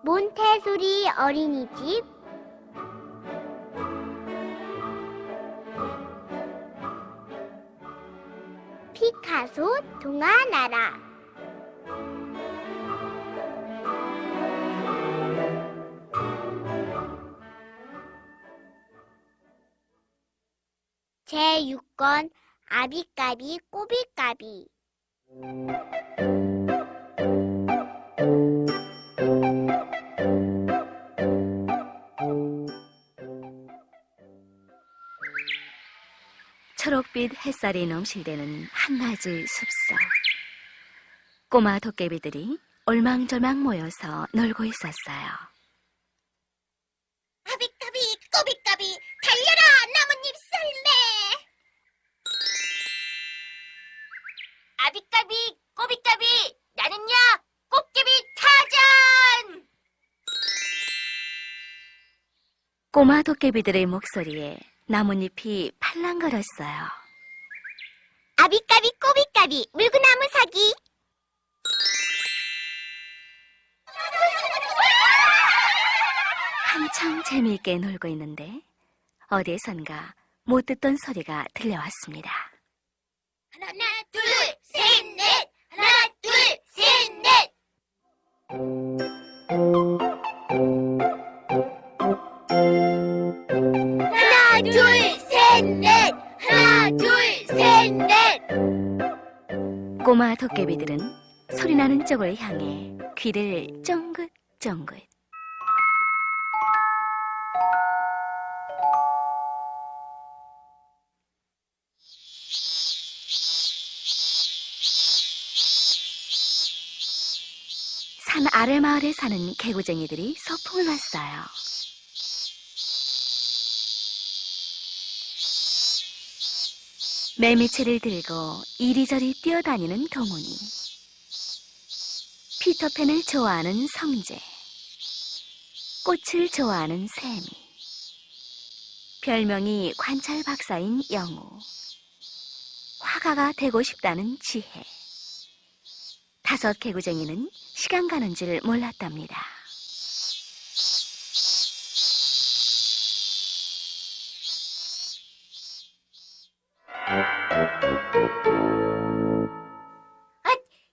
몬테소리 어린이집 피카소 동화나라 제6권 아비까비 꼬비까비 초록빛 햇살이 넘실대는 한낮의 숲속. 꼬마 도깨비들이 올망졸망 모여서 놀고 있었어요. 아비까비 꼬비까비 달려라 나뭇잎 썰매 아비까비 꼬비까비 나는야 꽃게비 타잔 꼬마 도깨비들의 목소리에 나뭇잎이 팔랑거렸어요. 아비까비 꼬비까비 물구나무 서기 한참 재미있게 놀고 있는데 어디에선가 못 듣던 소리가 들려왔습니다. 하나 둘 셋 넷 하나 둘 셋 넷 하나 둘 셋 넷 하나 둘 셋 넷 꼬마 도깨비들은 소리나는 쪽을 향해 귀를 쫑긋쫑긋. 산 아래 마을에 사는 개구쟁이들이 소풍을 왔어요. 매미채를 들고 이리저리 뛰어다니는 동훈이, 피터팬을 좋아하는 성재, 꽃을 좋아하는 세미, 별명이 관찰 박사인 영우, 화가가 되고 싶다는 지혜. 5 개구쟁이는 시간 가는 줄 몰랐답니다.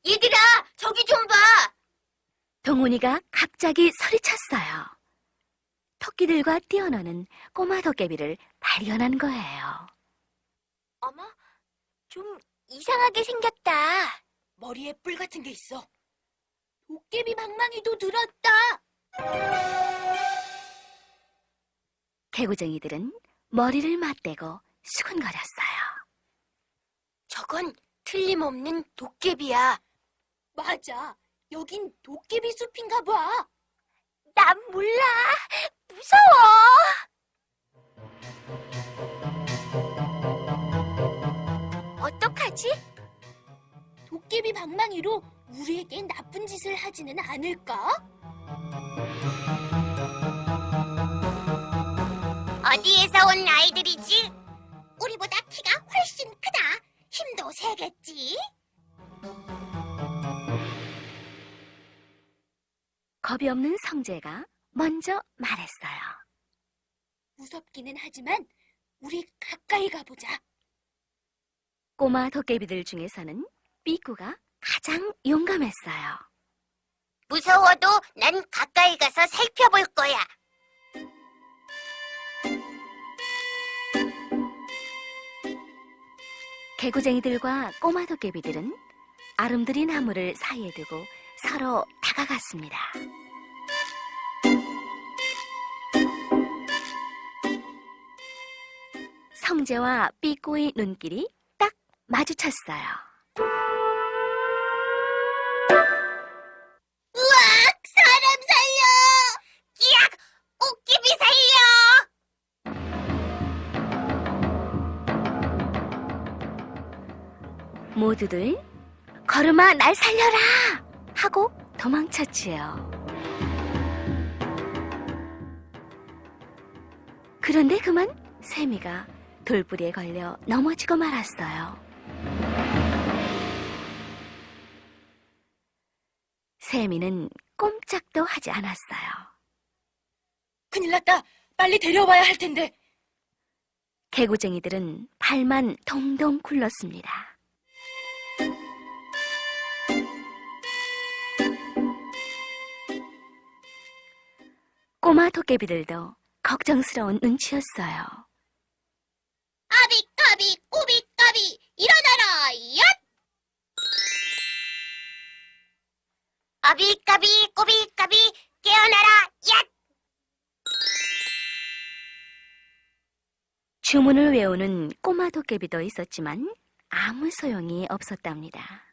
얘들아 저기 좀 봐 동훈이가 갑자기 소리쳤어요. 토끼들과 뛰어노는 꼬마 도깨비를 발견한 거예요. 어머 좀 이상하게 생겼다 머리에 뿔 같은 게 있어. 도깨비 방망이도 들었다. 개구쟁이들은 머리를 맞대고 수근거렸어요. 저건 틀림없는 도깨비야. 맞아. 여긴 도깨비 숲인가 봐. 난 몰라 무서워 어떡하지? 도깨비 방망이로 우리에겐 나쁜 짓을 하지는 않을까? 어디에서 온 아이들이지? 우리보다 키가 훨씬 크다 힘도 세겠지? 겁이 없는 성재가 먼저 말했어요. 무섭기는 하지만 우리 가까이 가보자. 꼬마 도깨비들 중에서는 삐꾸가 가장 용감했어요. 무서워도 난 가까이 가서 살펴볼 거야 개구쟁이들과 꼬마 도깨비들은 아름드리 나무를 사이에 두고 서로 다가갔습니다. 성재와 삐꾸의 눈길이 딱 마주쳤어요. 으악! 사람 살려! 끼악! 꽃게비 살려! 모두들 걸음아 날 살려라! 하고 도망쳤지요. 그런데 그만 세미가 돌부리에 걸려 넘어지고 말았어요. 세미는 꼼짝도 하지 않았어요. 큰일 났다. 빨리 데려와야 할 텐데. 개구쟁이들은 발만 동동 굴렀습니다. 꼬마 도깨비들도 걱정스러운 눈치였어요. 아비까비 꼬비까비 일어나라 얏! 아비까비 꼬비까비 깨어나라 얏! 주문을 외우는 꼬마 도깨비도 있었지만 아무 소용이 없었답니다.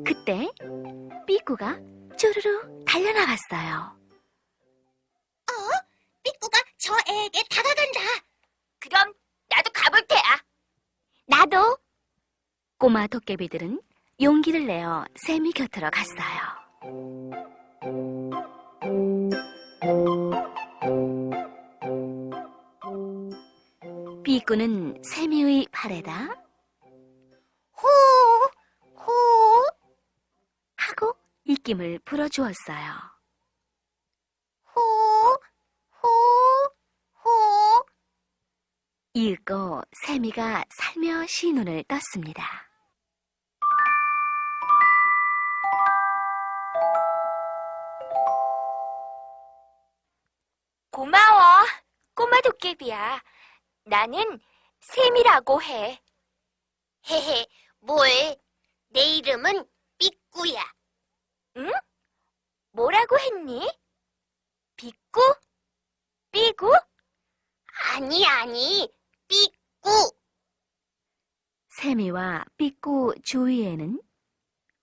그때 삐꾸가 쪼르르 달려나갔어요. 삐꾸가 저 애에게 다가간다. 그럼 나도 가볼 테야. 나도. 꼬마 도깨비들은 용기를 내어 샘이 곁으로 갔어요. 삐꾸는 세미의 팔에다 호, 호, 하고 입김을 불어주었어요. 호, 호, 호. 이윽고 세미가 살며시 눈을 떴습니다. 고마워, 꼬마 도깨비야. 나는 샘이라고 해. 헤헤, 뭘? 내 이름은 삐꾸야. 응? 뭐라고 했니? 삐꾸? 삐구? 아니, 삐꾸. 세미와 삐꾸 주위에는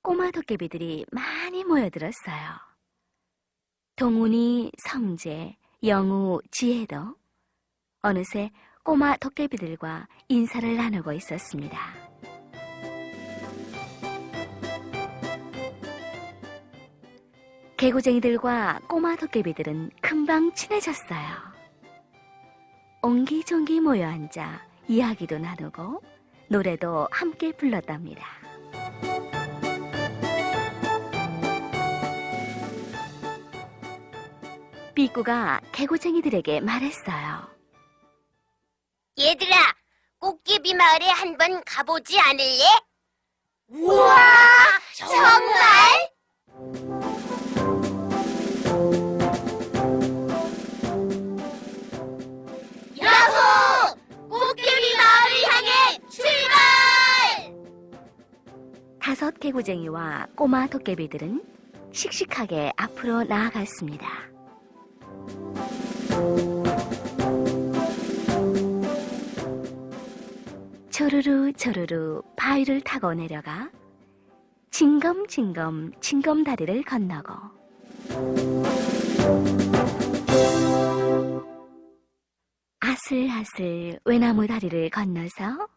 꼬마 도깨비들이 많이 모여들었어요. 동훈이, 성재, 영우, 지혜도 어느새 꼬마 도깨비들과 인사를 나누고 있었습니다. 개구쟁이들과 꼬마 도깨비들은 금방 친해졌어요. 옹기종기 모여 앉아 이야기도 나누고 노래도 함께 불렀답니다. 삐꾸가 개구쟁이들에게 말했어요. 얘들아, 꽃게비 마을에 한번 가보지 않을래? 우와, 정말? 야호! 꽃게비 마을을 향해 출발! 5 개구쟁이와 꼬마 도깨비들은 씩씩하게 앞으로 나아갔습니다. 조르르 바위를 타고 내려가 징검징검 징검다리를 건너고 아슬아슬 외나무 다리를 건너서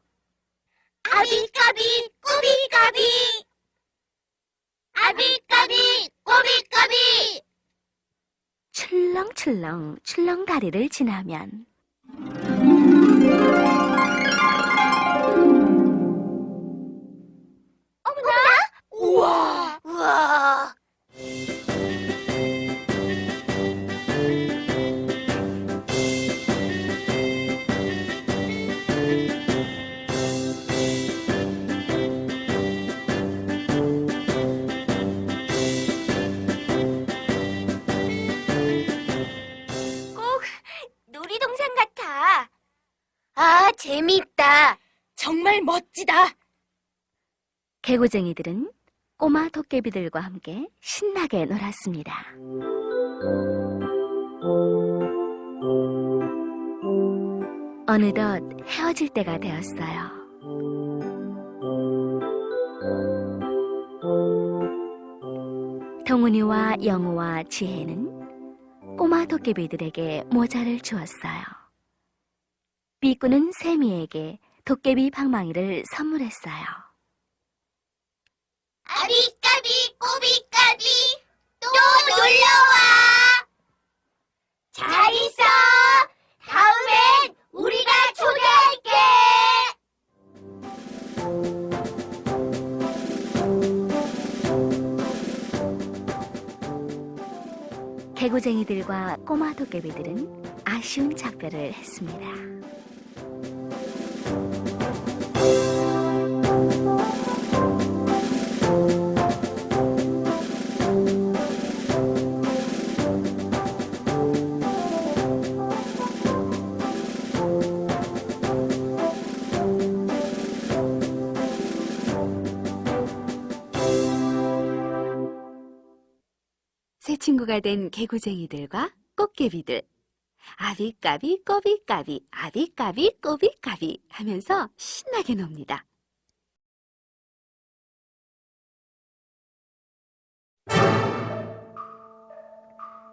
아비까비 꼬비까비 아비까비 꼬비까비 출렁출렁 출렁다리를 지나면 우와. 우와. 꼭 놀이동산 같아. 아, 재미있다. 정말 멋지다. 개구쟁이들은 꼬마 도깨비들과 함께 신나게 놀았습니다. 어느덧 헤어질 때가 되었어요. 동훈이와 영우와 지혜는 꼬마 도깨비들에게 모자를 주었어요. 삐꾸는 세미에게 도깨비 방망이를 선물했어요. 아비까비 꼬비까비 또 놀러와. 잘 있어. 다음엔 우리가 초대할게. 개구쟁이들과 꼬마 도깨비들은 아쉬운 작별을 했습니다. 새 친구가 된 개구쟁이들과 꽃개비들. 아비까비 꼬비까비 아비까비 꼬비까비 하면서 신나게 놉니다.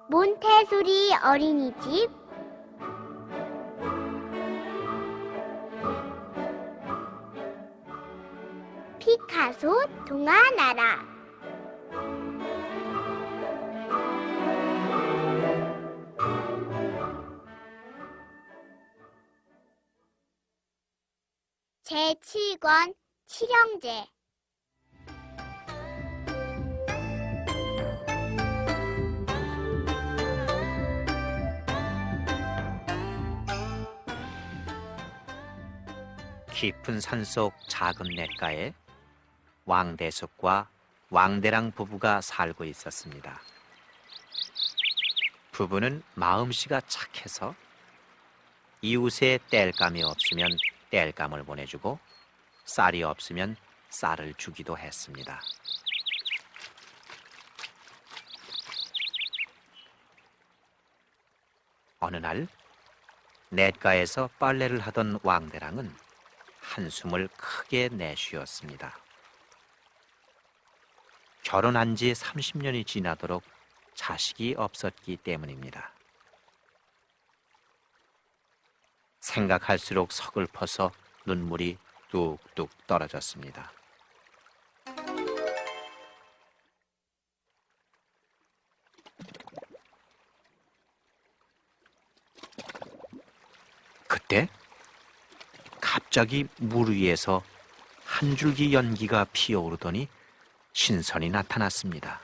몬테소리 어린이집 피카소 동화나라 제7권 칠형제 깊은 산속 작은 냇가에 왕대숙과 왕대랑 부부가 살고 있었습니다. 부부는 마음씨가 착해서 이웃에 땔감이 없으면 땔감을 보내주고 쌀이 없으면 쌀을 주기도 했습니다. 어느 날 냇가에서 빨래를 하던 왕대랑은 한숨을 크게 내쉬었습니다. 결혼한 지 30년이 지나도록 자식이 없었기 때문입니다. 생각할수록 서글퍼서 눈물이 뚝뚝 떨어졌습니다. 그때 갑자기 물 위에서 한 줄기 연기가 피어오르더니 신선이 나타났습니다.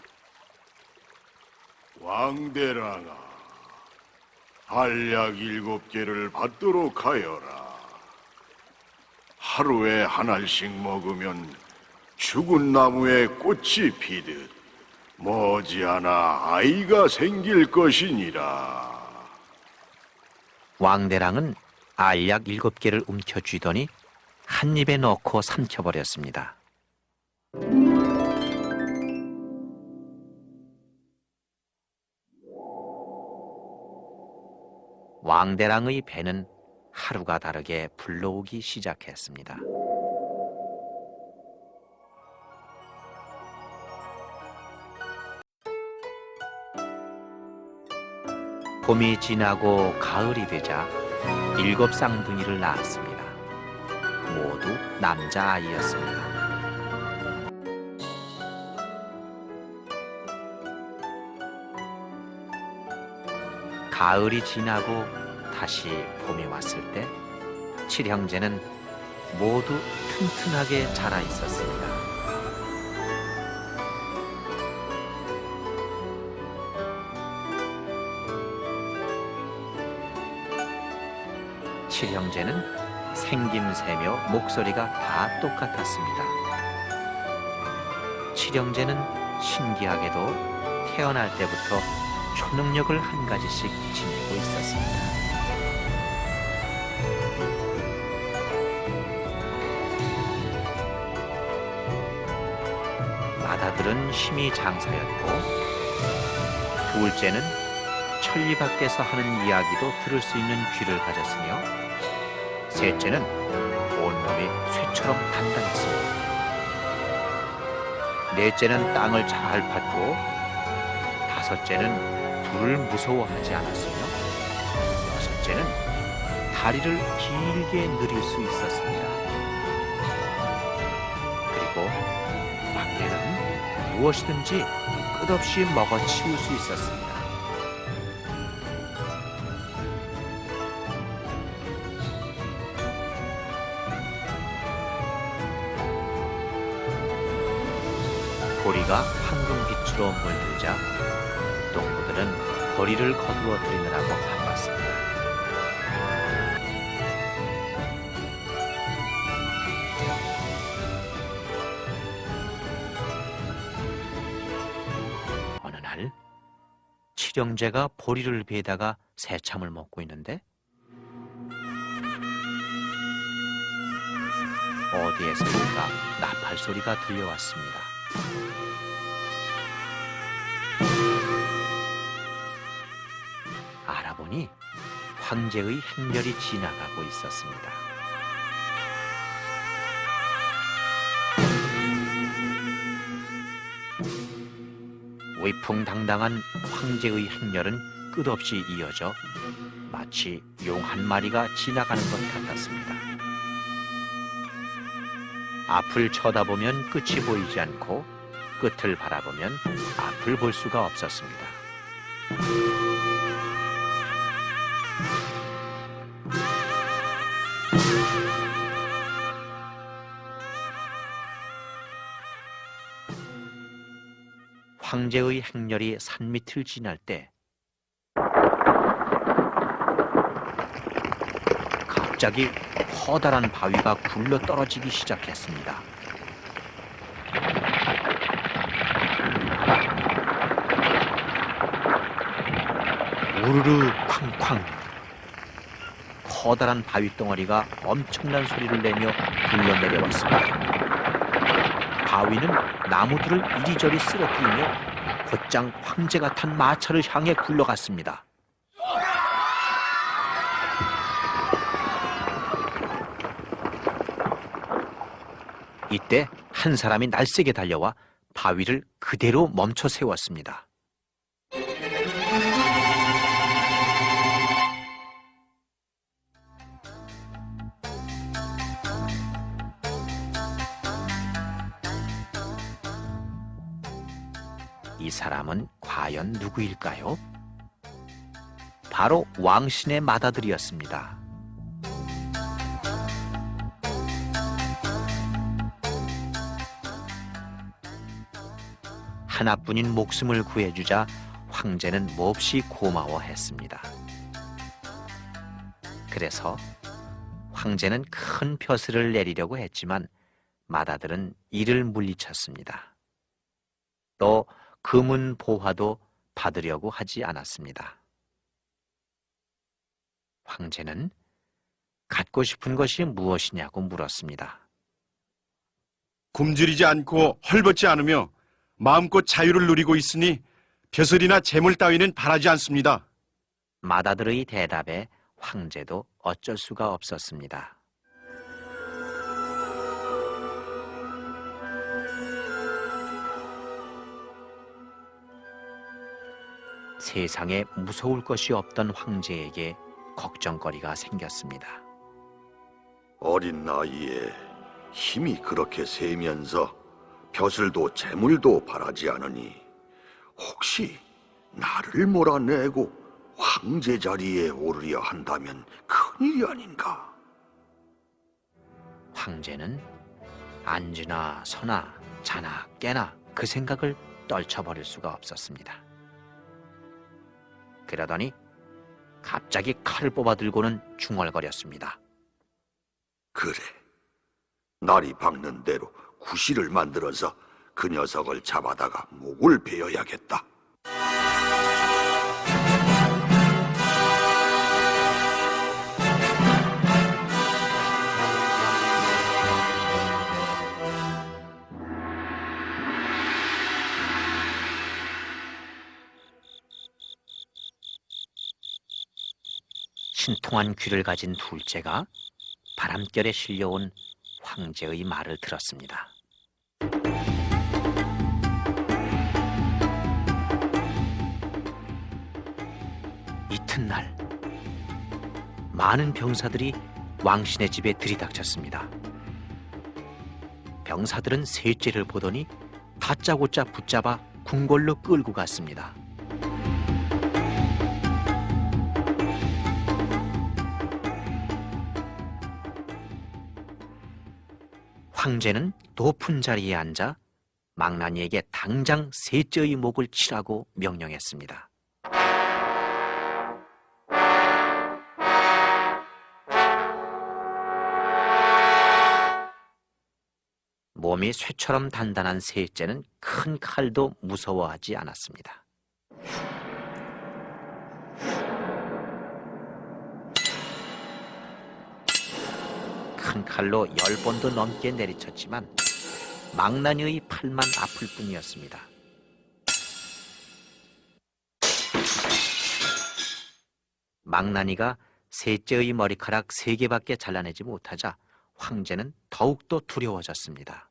왕대랑아, 알약 7개를 받도록 하여라. 하루에 한 알씩 먹으면 죽은 나무에 꽃이 피듯 머지않아 아이가 생길 것이니라. 왕대랑은 알약 7개를 움켜쥐더니 한 입에 넣고 삼켜버렸습니다. 왕대랑의 배는 하루가 다르게 불러오기 시작했습니다. 봄이 지나고 가을이 되자 7 쌍둥이를 낳았습니다. 모두 남자아이였습니다. 가을이 지나고 다시 봄이 왔을 때 7형제는 모두 튼튼하게 자라 있었습니다. 칠형제는 생김새며 목소리가 다 똑같았습니다. 칠형제는 신기하게도 태어날 때부터 초능력을 한 가지씩 지니고 있었습니다. 마다들은 힘이 장사였고, 둘째는 천리 밖에서 하는 이야기도 들을 수 있는 귀를 가졌으며, 셋째는 온몸이 쇠처럼 단단했습니다. 넷째는 땅을 잘 팠고, 다섯째는 불을 무서워하지 않았으며, 여섯째는 다리를 길게 느릴 수 있었습니다. 그리고 막내는 무엇이든지 끝없이 먹어치울 수 있었습니다. 보리가 황금빛으로 물들자 동무들은 거리를 거두어 들이느라고 바빴습니다. 어느 날 칠형제가 보리를 베다가 새참을 먹고 있는데 어디에선가 나팔 소리가 들려왔습니다. 알아보니 황제의 행렬이 지나가고 있었습니다. 위풍당당한 황제의 행렬은 끝없이 이어져 마치 용 한 마리가 지나가는 것 같았습니다. 앞을 쳐다보면 끝이 보이지 않고 끝을 바라보면 앞을 볼 수가 없었습니다. 황제의 행렬이 산밑을 지날 때 갑자기 커다란 바위가 굴러 떨어지기 시작했습니다. 우르르 쾅쾅. 커다란 바위 덩어리가 엄청난 소리를 내며 굴러 내려왔습니다. 바위는 나무들을 이리저리 쓰러뜨리며 곧장 황제가 탄 마차를 향해 굴러갔습니다. 이때 한 사람이 날쌔게 달려와 바위를 그대로 멈춰 세웠습니다. 이 사람은 과연 누구일까요? 바로 왕신의 맏아들이었습니다. 하나뿐인 목숨을 구해주자 황제는 몹시 고마워했습니다. 그래서 황제는 큰 벼슬을 내리려고 했지만 맏아들은 이를 물리쳤습니다. 또 금은 보화도 받으려고 하지 않았습니다. 황제는 갖고 싶은 것이 무엇이냐고 물었습니다. 굶주리지 않고 헐벗지 않으며 마음껏 자유를 누리고 있으니 벼슬이나 재물 따위는 바라지 않습니다. 맏아들의 대답에 황제도 어쩔 수가 없었습니다. 세상에 무서울 것이 없던 황제에게 걱정거리가 생겼습니다. 어린 나이에 힘이 그렇게 세면서 벼슬도 재물도 바라지 않으니 혹시 나를 몰아내고 황제 자리에 오르려 한다면 큰일이 아닌가? 황제는 앉으나 서나 자나 깨나 그 생각을 떨쳐버릴 수가 없었습니다. 그러더니 갑자기 칼을 뽑아 들고는 중얼거렸습니다. 그래, 날이 박는 대로 구실을 만들어서 그 녀석을 잡아다가 목을 베어야겠다. 신통한 귀를 가진 둘째가 바람결에 실려온 황제의 말을 들었습니다. 이튿날 많은 병사들이 왕신의 집에 들이닥쳤습니다. 병사들은 셋째를 보더니 다짜고짜 붙잡아 궁궐로 끌고 갔습니다. 황제는 높은 자리에 앉아 망나니에게 당장 셋째의 목을 치라고 명령했습니다. 몸이 쇠처럼 단단한 셋째는 큰 칼도 무서워하지 않았습니다. 큰 칼로 10번도 넘게 내리쳤지만 망나니의 팔만 아플 뿐이었습니다. 망나니가 셋째의 머리카락 3개밖에 잘라내지 못하자 황제는 더욱더 두려워졌습니다.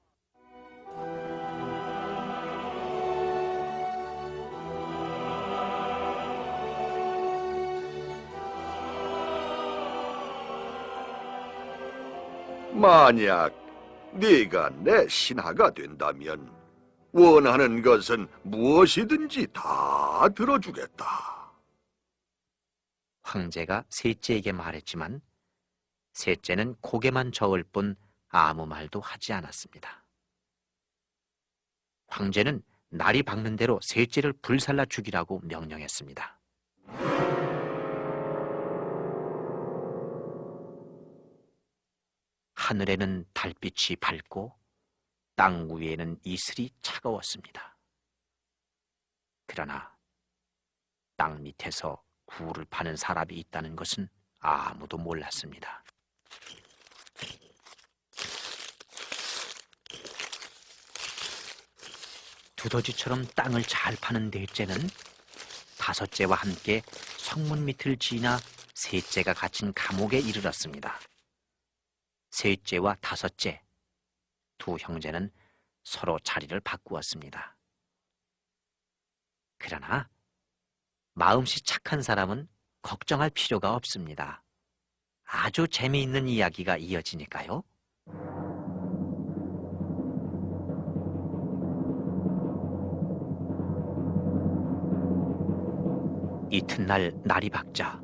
만약 네가 내 신하가 된다면 원하는 것은 무엇이든지 다 들어주겠다. 황제가 셋째에게 말했지만 셋째는 고개만 저을 뿐 아무 말도 하지 않았습니다. 황제는 날이 밝는 대로 셋째를 불살라 죽이라고 명령했습니다. 하늘에는 달빛이 밝고 땅 위에는 이슬이 차가웠습니다. 그러나 땅 밑에서 굴을 파는 사람이 있다는 것은 아무도 몰랐습니다. 두더지처럼 땅을 잘 파는 넷째는 다섯째와 함께 성문 밑을 지나 셋째가 갇힌 감옥에 이르렀습니다. 셋째와 다섯째, 두 형제는 서로 자리를 바꾸었습니다. 그러나 마음씨 착한 사람은 걱정할 필요가 없습니다. 아주 재미있는 이야기가 이어지니까요. 이튿날 날이 밝자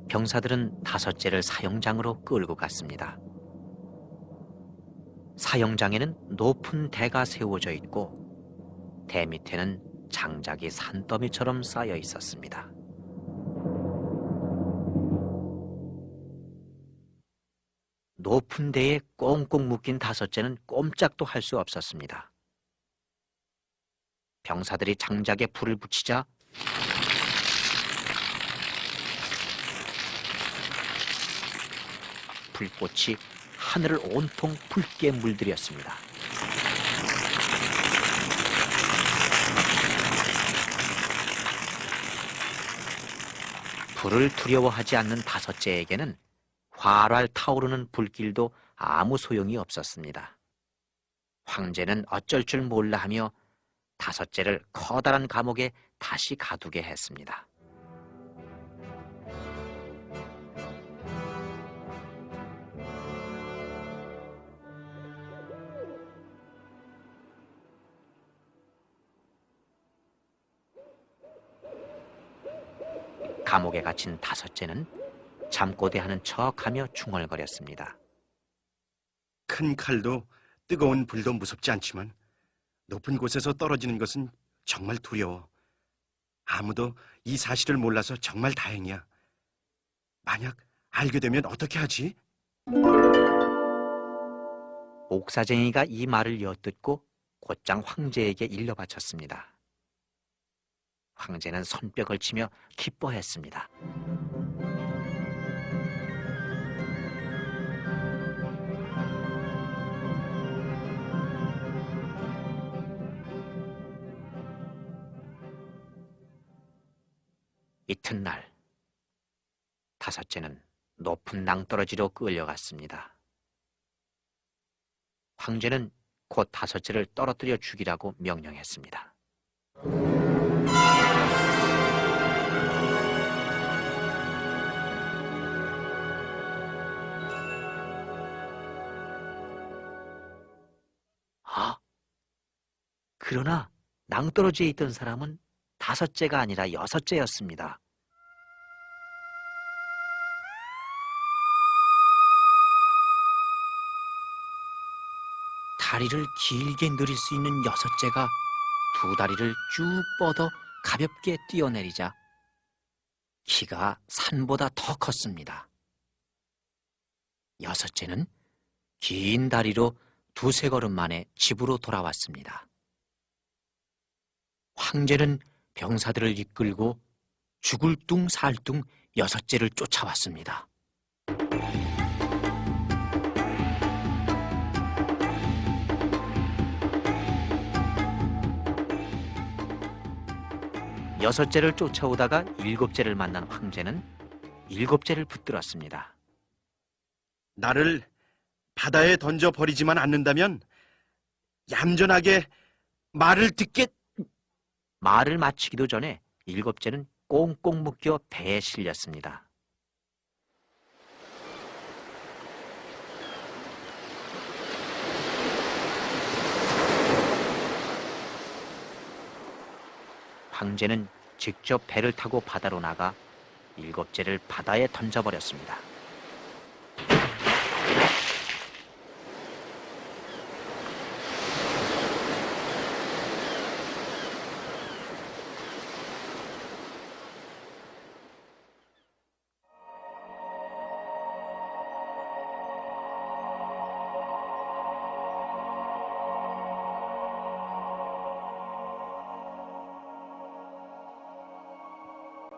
병사들은 다섯째를 사형장으로 끌고 갔습니다. 사형장에는 높은 대가 세워져 있고 대 밑에는 장작이 산더미처럼 쌓여 있었습니다. 높은 대에 꽁꽁 묶인 다섯째는 꼼짝도 할 수 없었습니다. 병사들이 장작에 불을 붙이자 불꽃이 하늘을 온통 붉게 물들였습니다. 불을 두려워하지 않는 다섯째에게는 활활 타오르는 불길도 아무 소용이 없었습니다. 황제는 어쩔 줄 몰라 하며 다섯째를 커다란 감옥에 다시 가두게 했습니다. 감옥에 갇힌 다섯째는 잠꼬대하는 척하며 중얼거렸습니다. 큰 칼도 뜨거운 불도 무섭지 않지만 높은 곳에서 떨어지는 것은 정말 두려워. 아무도 이 사실을 몰라서 정말 다행이야. 만약 알게 되면 어떻게 하지? 옥사쟁이가 이 말을 엿듣고 곧장 황제에게 일러바쳤습니다. 황제는 손뼉을 치며 기뻐했습니다. 이튿날 다섯째는 높은 낭떠러지로 끌려갔습니다. 황제는 곧 다섯째를 떨어뜨려 죽이라고 명령했습니다. 그러나 낭떠러지에 있던 사람은 다섯째가 아니라 여섯째였습니다. 다리를 길게 늘릴 수 있는 여섯째가 두 다리를 쭉 뻗어 가볍게 뛰어내리자 키가 산보다 더 컸습니다. 여섯째는 긴 다리로 두세 걸음 만에 집으로 돌아왔습니다. 황제는 병사들을 이끌고 죽을 둥 살 둥 여섯째를 쫓아왔습니다. 여섯째를 쫓아오다가 일곱째를 만난 황제는 일곱째를 붙들었습니다. 나를 바다에 던져 버리지만 않는다면 얌전하게 말을 듣게. 말을 마치기도 전에 일곱째는 꽁꽁 묶여 배에 실렸습니다. 황제는 직접 배를 타고 바다로 나가 일곱째를 바다에 던져버렸습니다.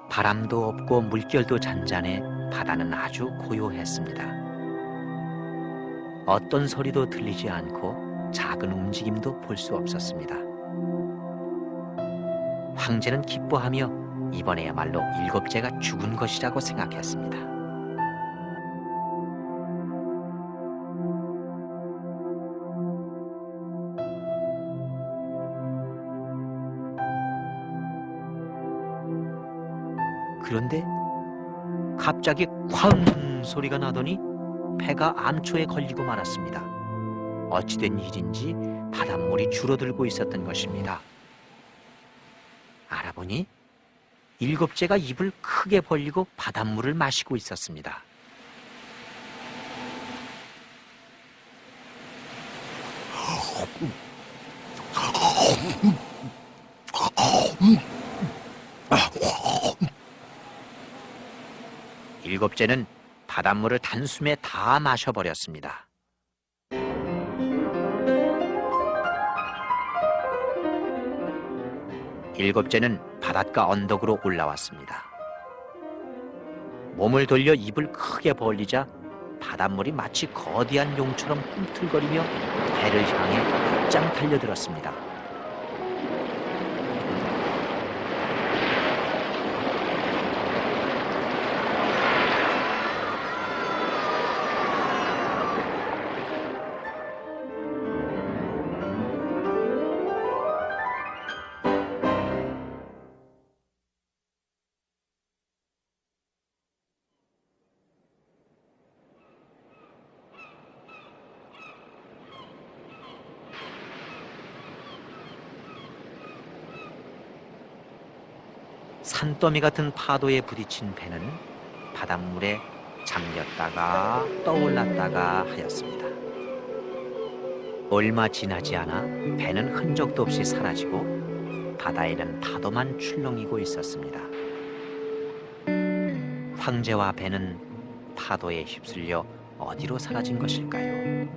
바람도 없고 물결도 잔잔해 바다는 아주 고요했습니다. 어떤 소리도 들리지 않고 작은 움직임도 볼 수 없었습니다. 황제는 기뻐하며 이번에야말로 일곱째가 죽은 것이라고 생각했습니다. 그런데 갑자기 쾅 소리가 나더니 배가 암초에 걸리고 말았습니다. 어찌된 일인지 바닷물이 줄어들고 있었던 것입니다. 알아보니 일곱째가 입을 크게 벌리고 바닷물을 마시고 있었습니다. 일곱째는 바닷물을 단숨에 다 마셔버렸습니다. 일곱째는 바닷가 언덕으로 올라왔습니다. 몸을 돌려 입을 크게 벌리자 바닷물이 마치 거대한 용처럼 꿈틀거리며 배를 향해 곧장 달려들었습니다. 산더미 같은 파도에 부딪힌 배는 바닷물에 잠겼다가 떠올랐다가 하였습니다. 얼마 지나지 않아 배는 흔적도 없이 사라지고 바다에는 파도만 출렁이고 있었습니다. 황제와 배는 파도에 휩쓸려 어디로 사라진 것일까요?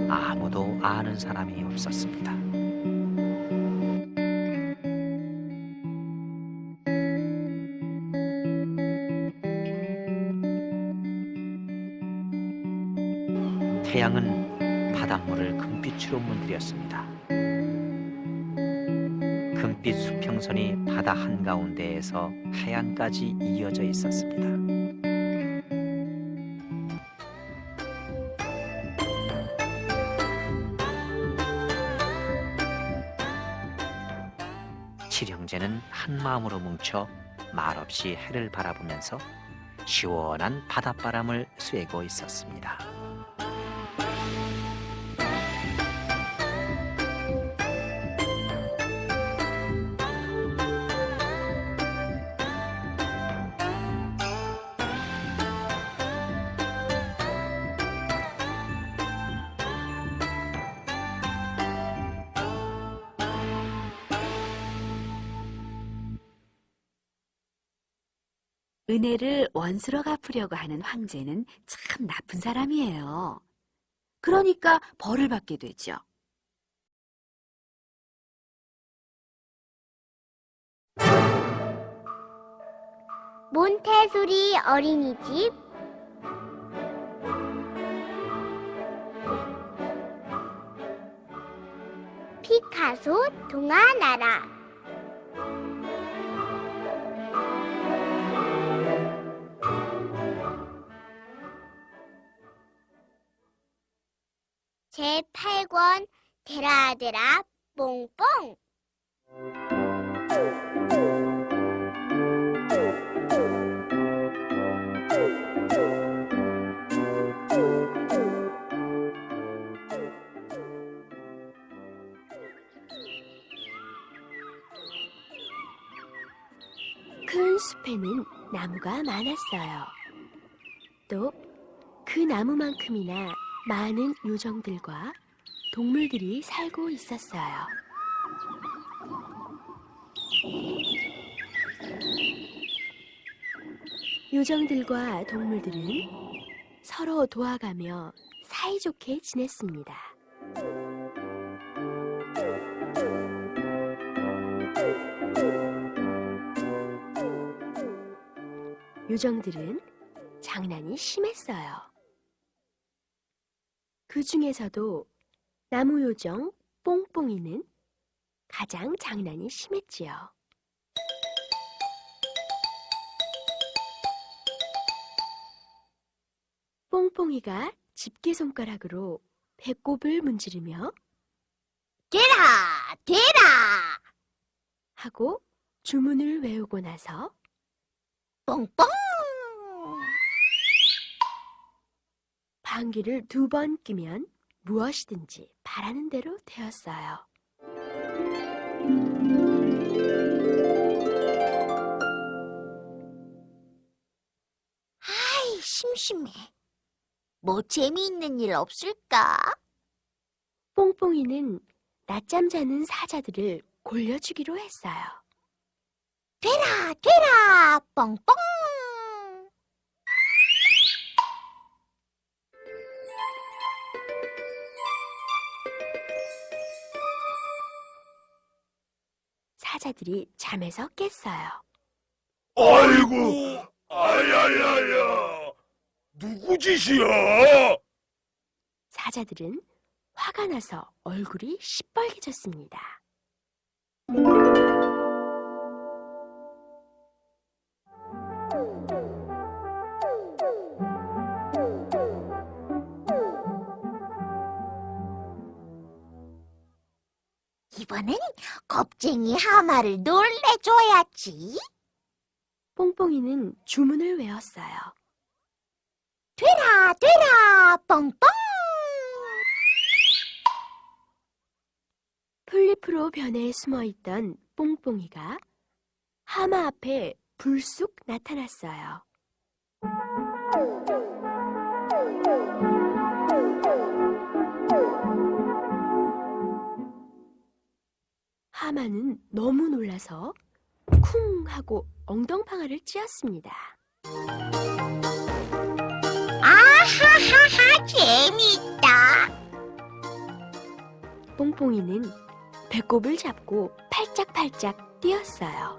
아무도 아는 사람이 없었습니다. 태양은 바닷물을 금빛으로 물들였습니다. 금빛 수평선이 바다 한가운데에서 해안까지 이어져 있었습니다. 칠형제는 한마음으로 뭉쳐 말없이 해를 바라보면서 시원한 바닷바람을 쐬고 있었습니다. 은혜를 원수로 갚으려고 하는 황제는 참 나쁜 사람이에요. 그러니까 벌을 받게 되죠. 몬테소리 어린이집 피카소 동화나라 제8권 데라데라 뽕뽕 큰 숲에는 나무가 많았어요. 또 그 나무만큼이나 많은 요정들과 동물들이 살고 있었어요. 요정들과 동물들은 서로 도와가며 사이좋게 지냈습니다. 요정들은 장난이 심했어요. 그 중에서도 나무요정 뽕뽕이는 가장 장난이 심했지요. 뽕뽕이가 집게손가락으로 배꼽을 문지르며 되라 되라 하고 주문을 외우고 나서 뽕뽕 방귀를 2번 뀌면 무엇이든지 바라는 대로 되었어요. 아이 심심해 뭐 재미있는 일 없을까? 뽕뽕이는 낮잠 자는 사자들을 골려주기로 했어요. 되라 되라 뽕뽕 사자들이 잠에서 깼어요. 아이고, 아야야야, 누구 짓이야? 사자들은 화가 나서 얼굴이 시뻘개졌습니다. 이번엔 겁쟁이 하마를 놀래줘야지. 뽕뽕이는 주문을 외웠어요. 되라 되라 뽕뽕 풀잎으로 변해 숨어있던 뽕뽕이가 하마 앞에 불쑥 나타났어요. 하마는 너무 놀라서 쿵 하고 엉덩방아를 찧었습니다. 아하하하 재미있다. 뽕뽕이는 배꼽을 잡고 팔짝팔짝 뛰었어요.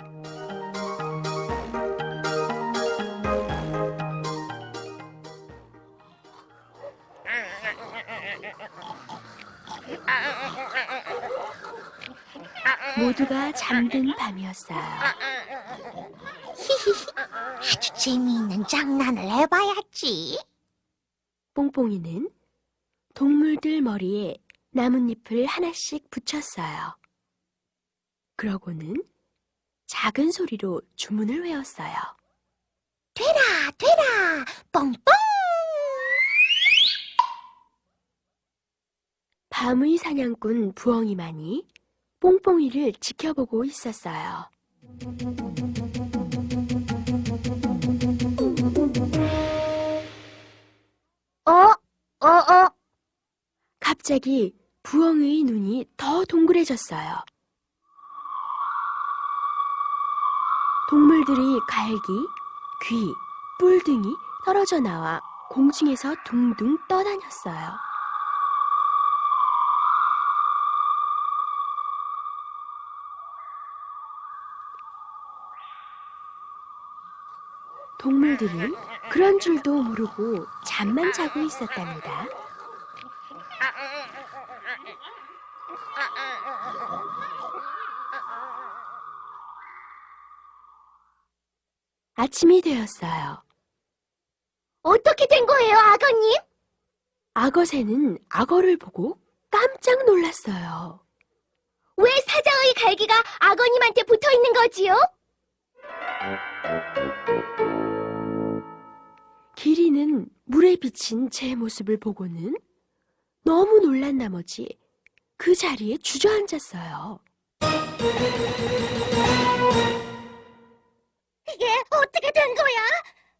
모두가 잠든 밤이었어요. 아주 재미있는 장난을 해봐야지. 뽕뽕이는 동물들 머리에 나뭇잎을 하나씩 붙였어요. 그러고는 작은 소리로 주문을 외웠어요. 되라 되라 뽕뽕 밤의 사냥꾼 부엉이만이 뽕뽕이를 지켜보고 있었어요. 갑자기 부엉이의 눈이 더 동그래졌어요. 동물들이 갈기, 귀, 뿔 등이 떨어져 나와 공중에서 둥둥 떠다녔어요. 동물들은 그런 줄도 모르고 잠만 자고 있었답니다. 아침이 되었어요. 어떻게 된 거예요, 아가님? 악어새는 악어를 보고 깜짝 놀랐어요. 왜 사자의 갈기가 아가님한테 붙어 있는 거지요? 기린은 물에 비친 제 모습을 보고는 너무 놀란 나머지 그 자리에 주저앉았어요. 이게 어떻게 된 거야?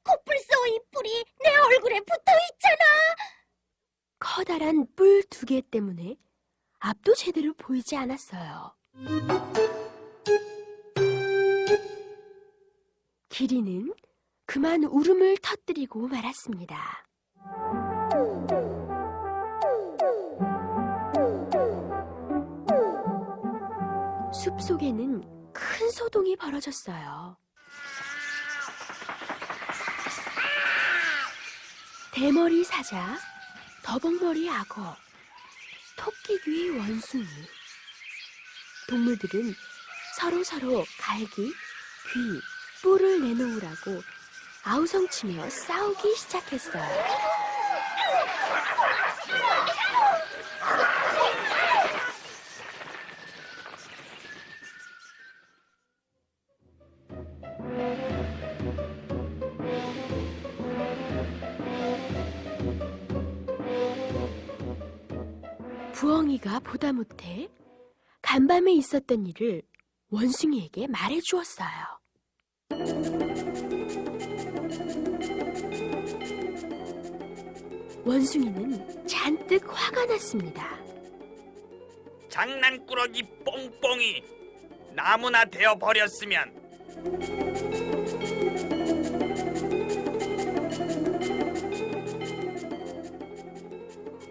코뿔소의 뿔이 내 얼굴에 붙어 있잖아. 커다란 뿔 2개 때문에 앞도 제대로 보이지 않았어요. 기린은 그만 울음을 터뜨리고 말았습니다. 숲속에는 큰 소동이 벌어졌어요. 대머리 사자, 더벅머리 악어, 토끼귀 원숭이. 동물들은 서로 갈기, 귀, 뿔을 내놓으라고 아우성치며 싸우기 시작했어요. 부엉이가 보다 못해 간밤에 있었던 일을 원숭이에게 말해주었어요. 원숭이는 잔뜩 화가 났습니다. 장난꾸러기 뽕뽕이 나무나 되어 버렸으면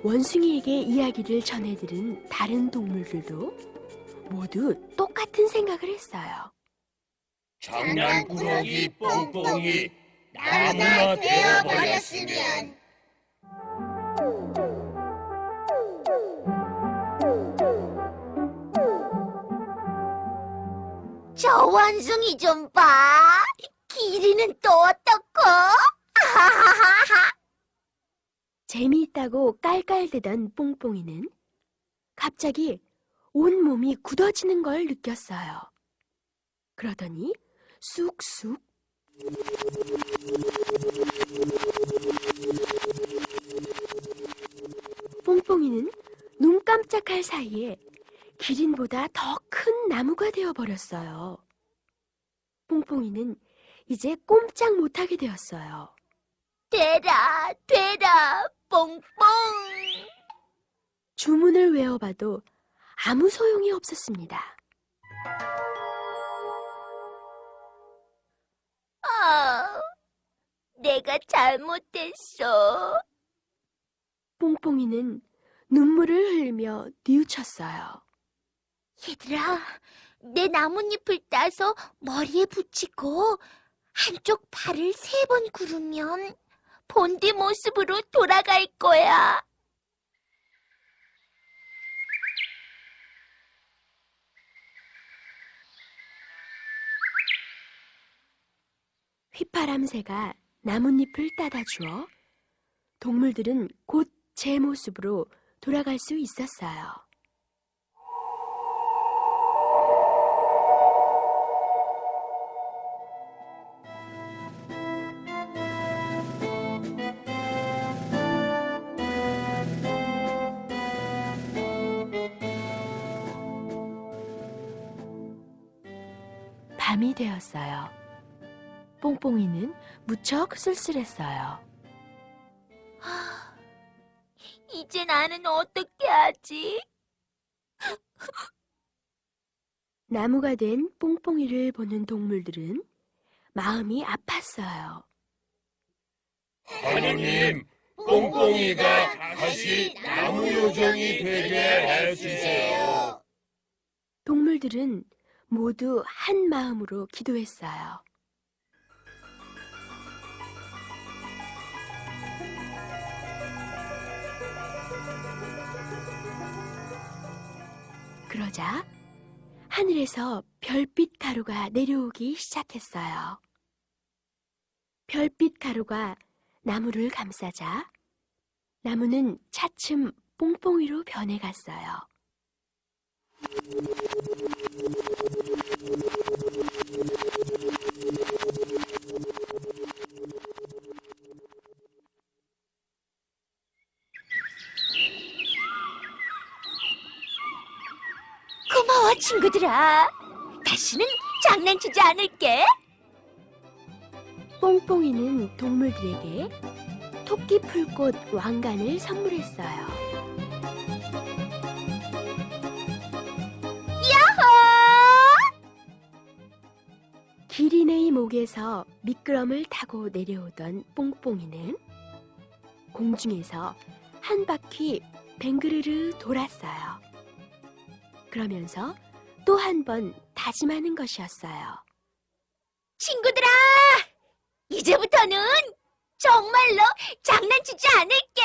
원숭이에게 이야기를 전해들은 다른 동물들도 모두 똑같은 생각을 했어요. 장난꾸러기 뽕뽕이 나무나 되어버렸으면. 저 원숭이 좀 봐. 기린은 또 어떻고? 아하하하. 재미있다고 깔깔대던 뽕뽕이는 갑자기 온몸이 굳어지는 걸 느꼈어요. 그러더니 쑥쑥 뽕뽕이는 눈 깜짝할 사이에 기린보다 더 큰 나무가 되어버렸어요. 뽕뽕이는 이제 꼼짝 못하게 되었어요. 되라, 뽕뽕. 주문을 외워봐도 아무 소용이 없었습니다. 내가 잘못했어. 뽕뽕이는 눈물을 흘리며 뉘우쳤어요. 얘들아, 내 나뭇잎을 따서 머리에 붙이고 한쪽 팔을 3번 구르면 본디 모습으로 돌아갈 거야. 휘파람새가 나뭇잎을 따다 주어 동물들은 곧 제 모습으로 돌아갈 수 있었어요. 밤이 되었어요. 뽕뽕이는 무척 쓸쓸했어요. 이제 나는 어떻게 하지? 나무가 된 뽕뽕이를 보는 동물들은 마음이 아팠어요. 하느님, 뽕뽕이가 다시 나무 요정이 되게 해주세요. 동물들은 모두 한 마음으로 기도했어요. 그러자 하늘에서 별빛 가루가 내려오기 시작했어요. 별빛 가루가 나무를 감싸자 나무는 차츰 뽕뽕이로 변해갔어요. 고마워, 친구들아. 다시는 장난치지 않을게. 뽕뽕이는 동물들에게 토끼풀꽃 왕관을 선물했어요. 기린의 목에서 미끄럼을 타고 내려오던 뽕뽕이는 공중에서 한 바퀴 뱅그르르 돌았어요. 그러면서 또 한 번 다짐하는 것이었어요. 친구들아, 이제부터는 정말로 장난치지 않을게.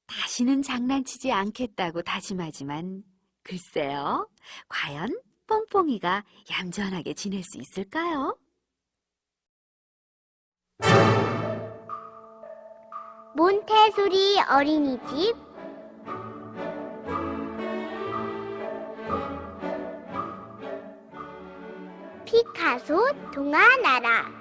다시는 장난치지 않겠다고 다짐하지만 글쎄요, 과연 뽕뽕이가 얌전하게 지낼 수 있을까요? 몬테소리 어린이집 피카소 동화나라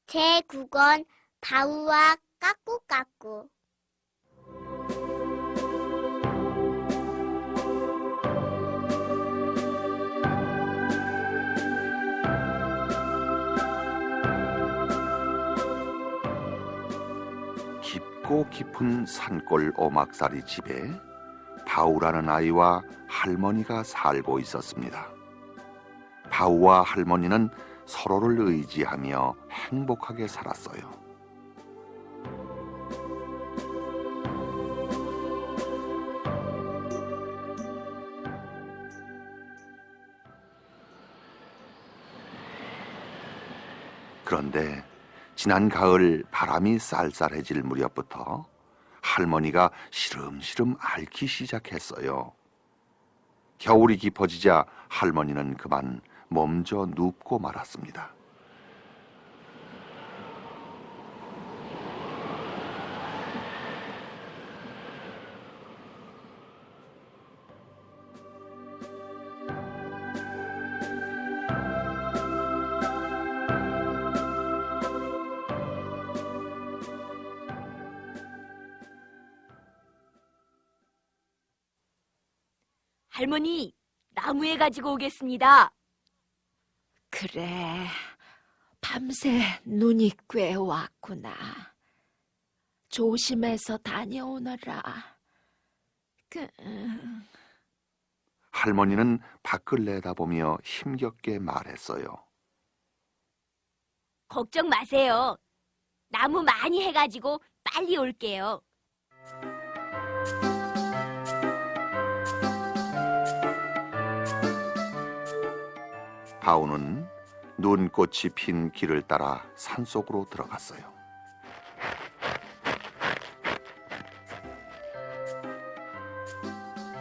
제9권 바우와 까꾸까꾸 깊고 깊은 산골 오막살이 집에 바우라는 아이와 할머니가 살고 있었습니다. 바우와 할머니는 서로를 의지하며 행복하게 살았어요. 그런데 지난 가을 바람이 쌀쌀해질 무렵부터 할머니가 시름시름 앓기 시작했어요. 겨울이 깊어지자 할머니는 그만 몸져 눕고 말았습니다. 할머니, 나무에 가지고 오겠습니다. 그래, 밤새 눈이 꽤 왔구나. 조심해서 다녀오너라. 할머니는 밖을 내다보며 힘겹게 말했어요. 걱정 마세요. 나무 많이 해가지고 빨리 올게요. 바우는 눈꽃이 핀 길을 따라 산속으로 들어갔어요.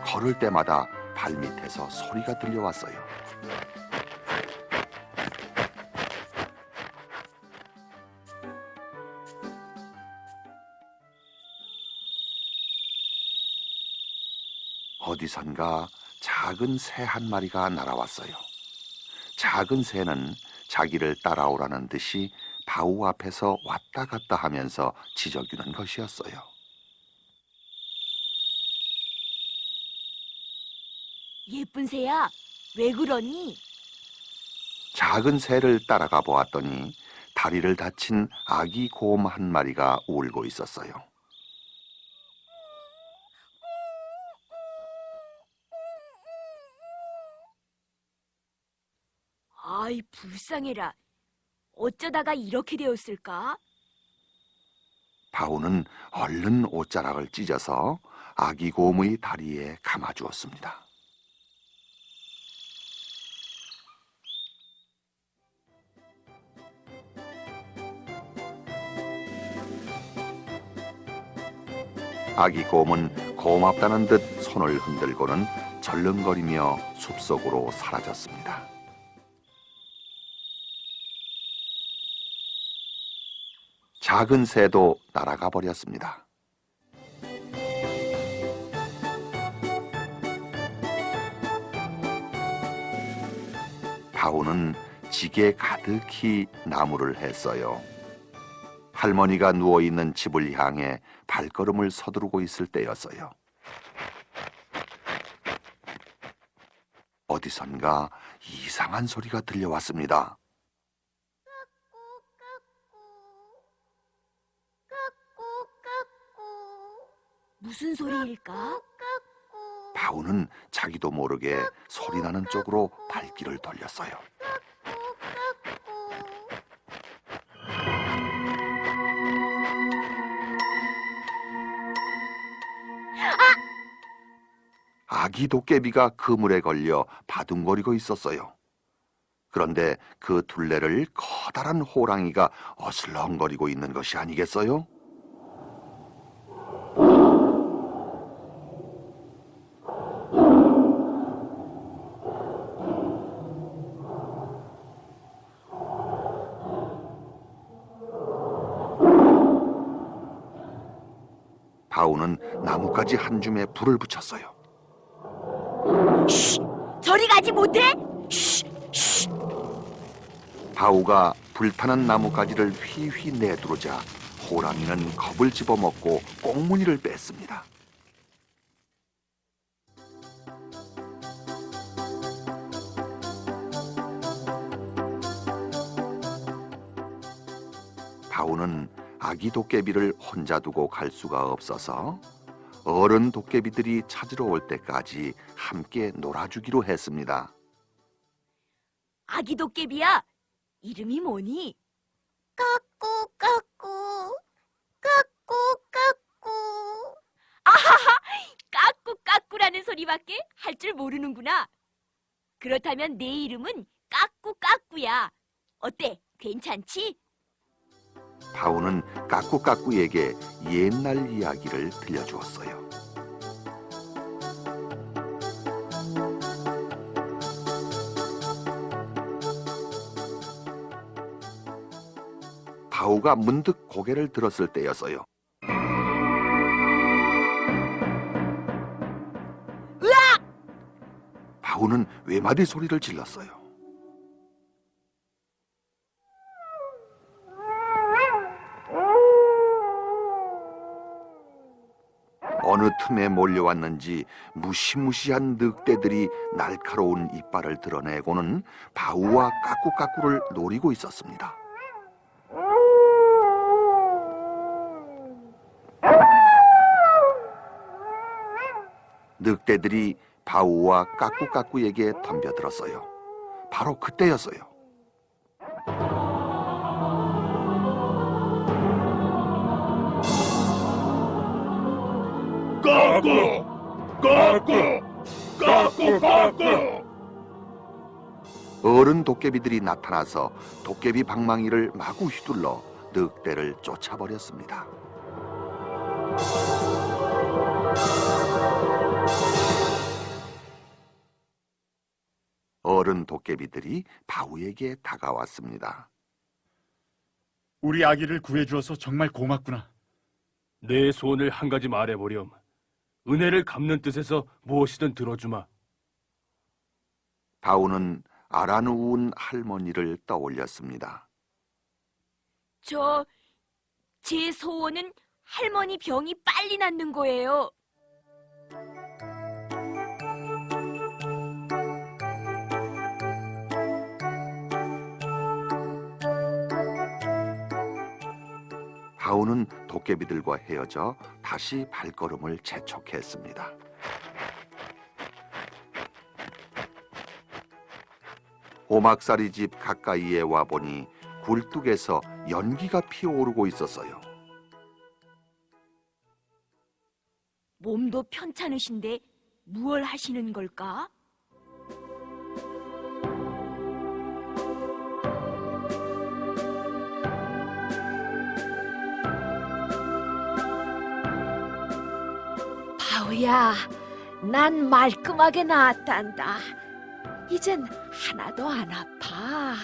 걸을 때마다 발밑에서 소리가 들려왔어요. 어디선가 작은 새 한 마리가 날아왔어요. 작은 새는 자기를 따라오라는 듯이 바우 앞에서 왔다 갔다 하면서 지저귀는 것이었어요. 예쁜 새야, 왜 그러니? 작은 새를 따라가 보았더니 다리를 다친 아기 곰 한 마리가 울고 있었어요. 아이, 불쌍해라. 어쩌다가 이렇게 되었을까? 바우는 얼른 옷자락을 찢어서 아기 곰의 다리에 감아주었습니다. 아기 곰은 고맙다는 듯 손을 흔들고는 절름거리며 숲속으로 사라졌습니다. 작은 새도 날아가 버렸습니다. 바우는 지게 가득히 나무를 했어요. 할머니가 누워있는 집을 향해 발걸음을 서두르고 있을 때였어요. 어디선가 이상한 소리가 들려왔습니다. 무슨 소리일까? 바우는 자기도 모르게 소리나는 쪽으로 발길을 돌렸어요. 아기 도깨비가 그물에 걸려 바둥거리고 있었어요. 그런데 그 둘레를 커다란 호랑이가 어슬렁거리고 있는 것이 아니겠어요? 바우는 나뭇가지 한 줌에 불을 붙였어요. 저리 가지 못해? 바우가 불타는 나뭇가지를 휘휘 내두르자 호랑이는 겁을 집어먹고 꽁무니를 뺐습니다. 바우는 아기 도깨비를 혼자 두고 갈 수가 없어서 어른 도깨비들이 찾으러 올 때까지 함께 놀아주기로 했습니다. 아기 도깨비야, 이름이 뭐니? 까꾸 까꾸 까꾸 까꾸. 아하하, 까꾸까꾸라는 소리밖에 할 줄 모르는구나. 그렇다면 내 이름은 까꾸까꾸야. 어때, 괜찮지? 바우는 까꾸까꾸에게 옛날 이야기를 들려주었어요. 바우가 문득 고개를 들었을 때였어요. 으악! 바우는 외마디 소리를 질렀어요. 어느 틈에 몰려왔는지 무시무시한 늑대들이 날카로운 이빨을 드러내고는 바우와 까꾸까꾸를 노리고 있었습니다. 늑대들이 바우와 까꾸까꾸에게 덤벼들었어요. 바로 그때였어요. 까꾸 까꾸 까꾸 까꾸. 어른 도깨비들이 나타나서 도깨비 방망이를 마구 휘둘러 늑대를 쫓아버렸습니다. 어른 도깨비들이 바우에게 다가왔습니다. 우리 아기를 구해주어서 정말 고맙구나. 내 소원을 한 가지 말해보렴. 은혜를 갚는 뜻에서 무엇이든 들어주마. 바우는 알아누운 할머니를 떠올렸습니다. 제 소원은 할머니 병이 빨리 낫는 거예요. 바우는 도깨비들과 헤어져 다시 발걸음을 재촉했습니다. 오막살이 집 가까이에 와보니 굴뚝에서 연기가 피어오르고 있었어요. 몸도 편찮으신데 무얼 하시는 걸까? 바우야, 난 말끔하게 나았단다. 이젠 하나도 안 아파.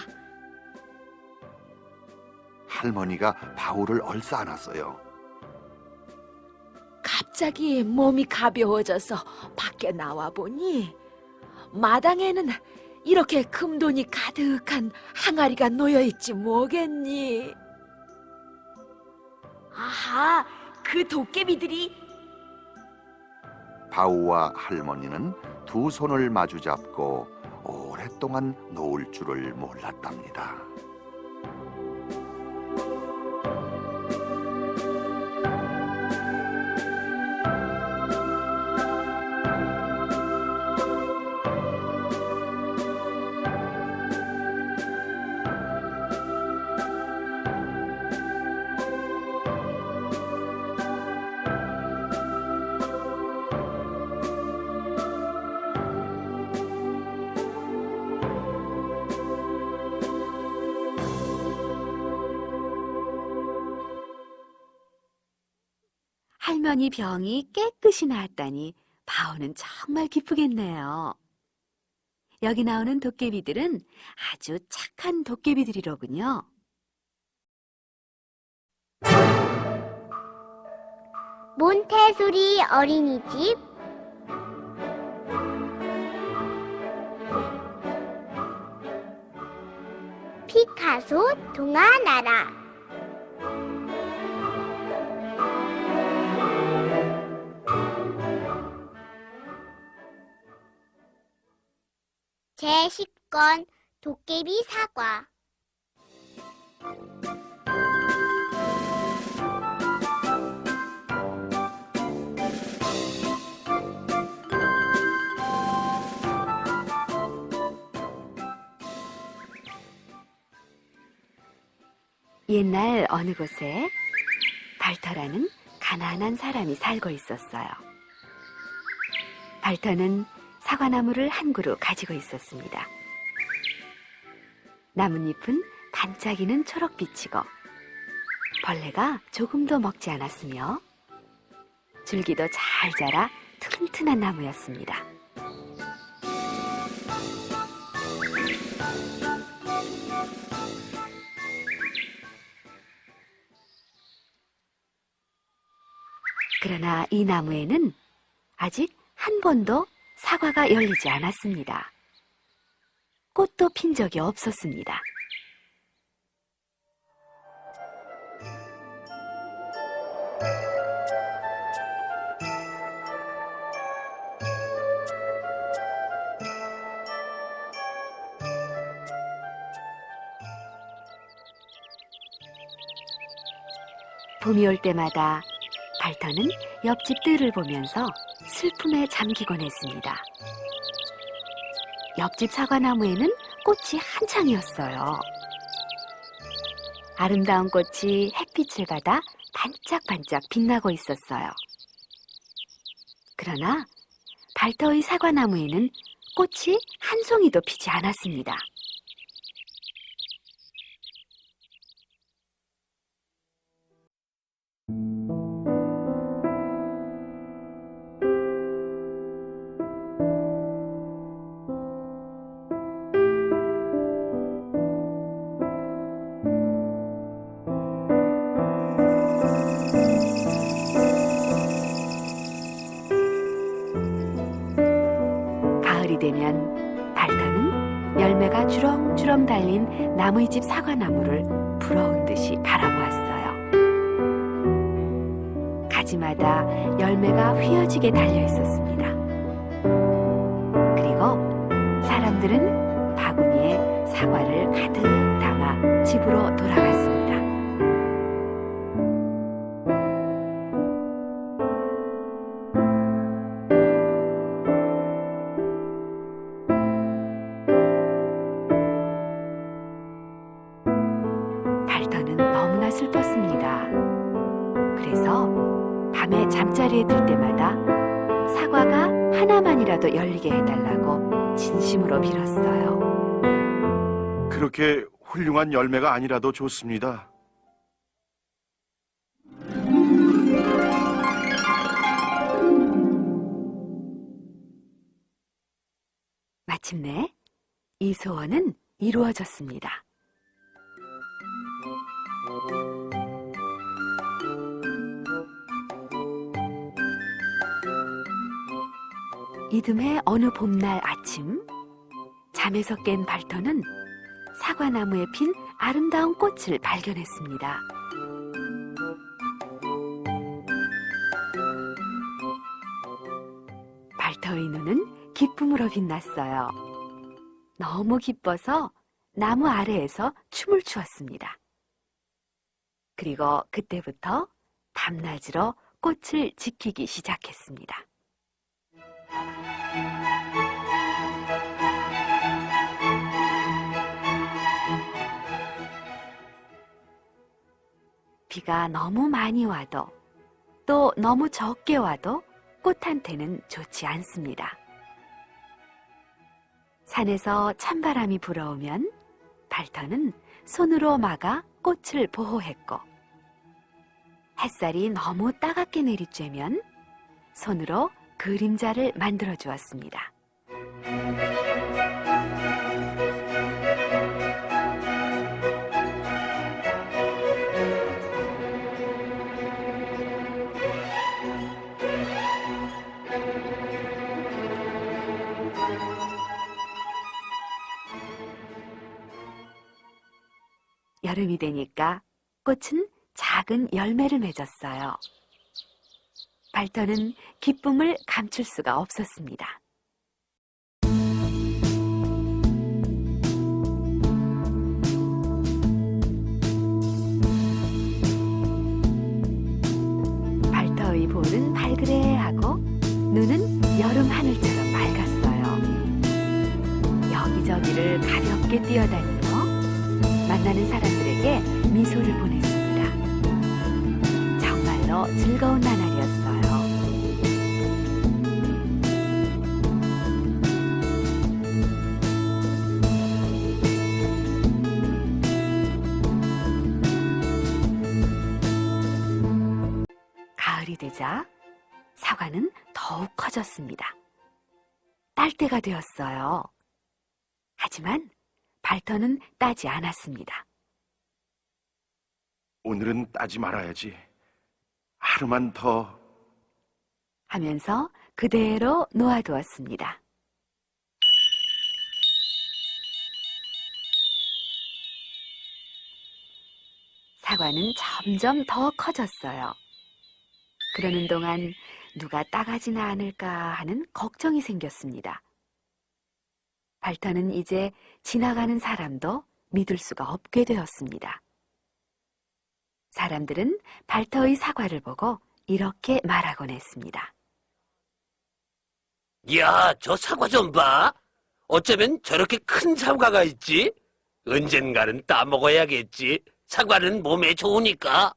할머니가 바우를 얼싸안았어요. 갑자기 몸이 가벼워져서 밖에 나와보니 마당에는 이렇게 금돈이 가득한 항아리가 놓여있지 뭐겠니? 아하, 그 도깨비들이 바우와 할머니는 두 손을 마주잡고 오랫동안 놓을 줄을 몰랐답니다. 할머니 병이 깨끗이 나았다니 바우는 정말 기쁘겠네요. 여기 나오는 도깨비들은 아주 착한 도깨비들이로군요. 몬테소리 어린이집 피카소 동화나라 제10권 도깨비 사과 옛날 어느 곳에 발터라는 가난한 사람이 살고 있었어요. 발터는 사과나무를 한 그루 가지고 있었습니다. 나뭇잎은 반짝이는 초록빛이고 벌레가 조금도 먹지 않았으며 줄기도 잘 자라 튼튼한 나무였습니다. 그러나 이 나무에는 아직 한 번도 사과가 열리지 않았습니다. 꽃도 핀 적이 없었습니다. 봄이 올 때마다 발터는 옆집 뜰을 보면서 슬픔에 잠기곤 했습니다. 옆집 사과나무에는 꽃이 한창이었어요. 아름다운 꽃이 햇빛을 받아 반짝반짝 빛나고 있었어요. 그러나 발터의 사과나무에는 꽃이 한 송이도 피지 않았습니다. 가을이 되면 발터는 열매가 주렁주렁 달린 나무의 집 사과나무를 부러운 듯이 바라보았어요. 가지마다 열매가 휘어지게 달려 있었습니다. 그리고 사람들은 바구니에 사과를 가득 담아 집으로 돌아갔습니다. 발터는 너무나 슬펐습니다. 그래서 밤에 잠자리에 들 때마다 사과가 하나만이라도 열리게 해달라고 진심으로 빌었어요. 그렇게 훌륭한 열매가 아니라도 좋습니다. 마침내 이 소원은 이루어졌습니다. 이듬해 어느 봄날 아침, 잠에서 깬 발터는 사과나무에 핀 아름다운 꽃을 발견했습니다. 발터의 눈은 기쁨으로 빛났어요. 너무 기뻐서 나무 아래에서 춤을 추었습니다. 그리고 그때부터 밤낮으로 꽃을 지키기 시작했습니다. 비가 너무 많이 와도 또 너무 적게 와도 꽃한테는 좋지 않습니다. 산에서 찬바람이 불어오면 발터는 손으로 막아 꽃을 보호했고, 햇살이 너무 따갑게 내리쬐면 손으로 그림자를 만들어 주었습니다. 여름이 되니까 꽃은 작은 열매를 맺었어요. 발터는 기쁨을 감출 수가 없었습니다. 발터의 볼은 발그레하고 눈은 여름 하늘처럼 맑았어요. 여기저기를 가볍게 뛰어다니며 만나는 사람들에게 미소를 보냈습니다. 정말로 즐거운 나날이었어요. 가을이 되자 사과는 더욱 커졌습니다. 딸 때가 되었어요. 하지만 발터는 따지 않았습니다. 오늘은 따지 말아야지. 하루만 더. 하면서 그대로 놓아두었습니다. 사과는 점점 더 커졌어요. 그러는 동안 누가 따가지나 않을까 하는 걱정이 생겼습니다. 발터는 이제 지나가는 사람도 믿을 수가 없게 되었습니다. 사람들은 발터의 사과를 보고 이렇게 말하곤 했습니다. 야, 저 사과 좀 봐. 어쩌면 저렇게 큰 사과가 있지? 언젠가는 따먹어야겠지. 사과는 몸에 좋으니까.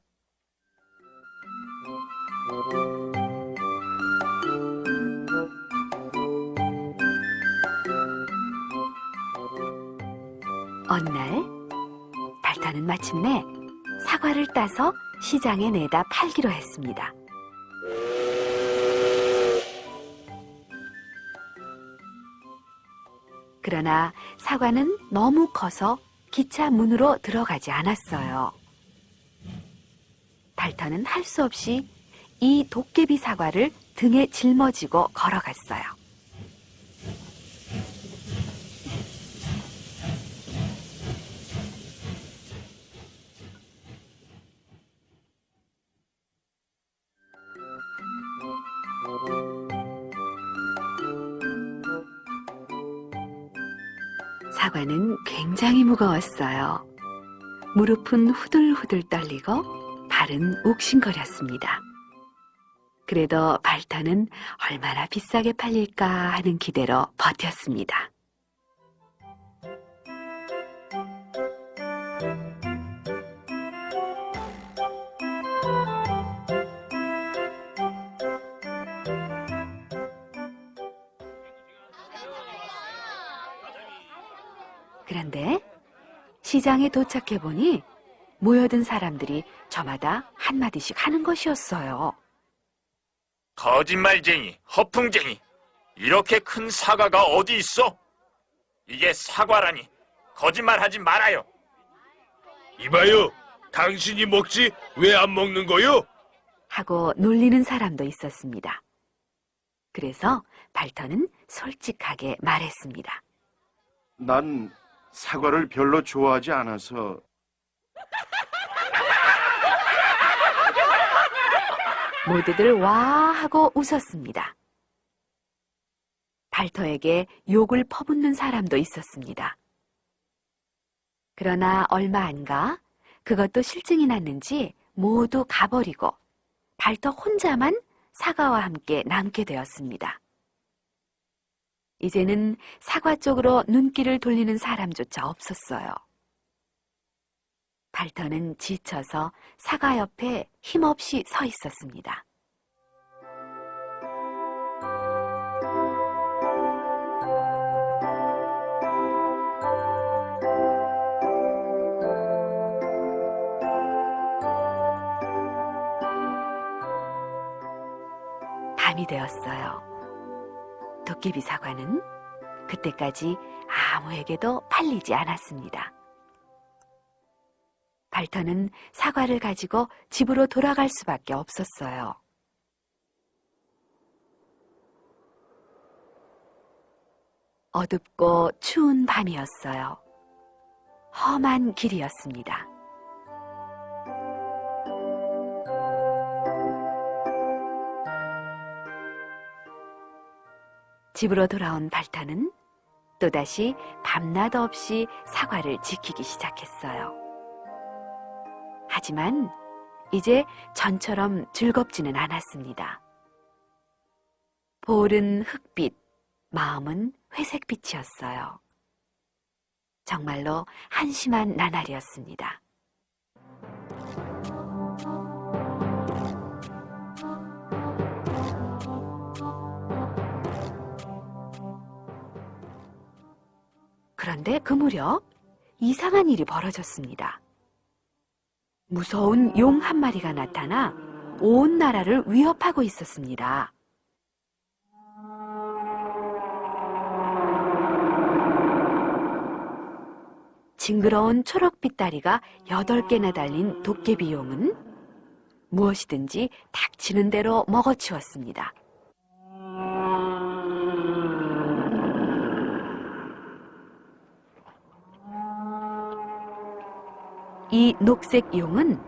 어느 날 발터는 마침내 사과를 따서 시장에 내다 팔기로 했습니다. 그러나 사과는 너무 커서 기차 문으로 들어가지 않았어요. 발터는 할 수 없이 이 도깨비 사과를 등에 짊어지고 걸어갔어요. 사과는 굉장히 무거웠어요. 무릎은 후들후들 떨리고 발은 욱신거렸습니다. 그래도 발터는 얼마나 비싸게 팔릴까 하는 기대로 버텼습니다. 그런데 시장에 도착해 보니 모여든 사람들이 저마다 한마디씩 하는 것이었어요. 거짓말쟁이, 허풍쟁이. 이렇게 큰 사과가 어디 있어? 이게 사과라니. 거짓말하지 말아요. 이봐요, 당신이 먹지 왜 안 먹는 거요? 하고 놀리는 사람도 있었습니다. 그래서 발터는 솔직하게 말했습니다. 난 사과를 별로 좋아하지 않아서. 모두들 와 하고 웃었습니다. 발터에게 욕을 퍼붓는 사람도 있었습니다. 그러나 얼마 안 가 그것도 실증이 났는지 모두 가버리고 발터 혼자만 사과와 함께 남게 되었습니다. 이제는 사과 쪽으로 눈길을 돌리는 사람조차 없었어요. 발터는 지쳐서 사과 옆에 힘없이 서 있었습니다. 밤이 되었어요. 도깨비 사과는 그때까지 아무에게도 팔리지 않았습니다. 발터는 사과를 가지고 집으로 돌아갈 수밖에 없었어요. 어둡고 추운 밤이었어요. 험한 길이었습니다. 집으로 돌아온 발터는 또다시 밤낮 없이 사과를 지키기 시작했어요. 하지만 이제 전처럼 즐겁지는 않았습니다. 볼은 흑빛, 마음은 회색빛이었어요. 정말로 한심한 나날이었습니다. 그런데 그 무렵 이상한 일이 벌어졌습니다. 무서운 용 한 마리가 나타나 온 나라를 위협하고 있었습니다. 징그러운 초록빛 다리가 8개나 달린 도깨비 용은 무엇이든지 닥치는 대로 먹어치웠습니다. 이 녹색 용은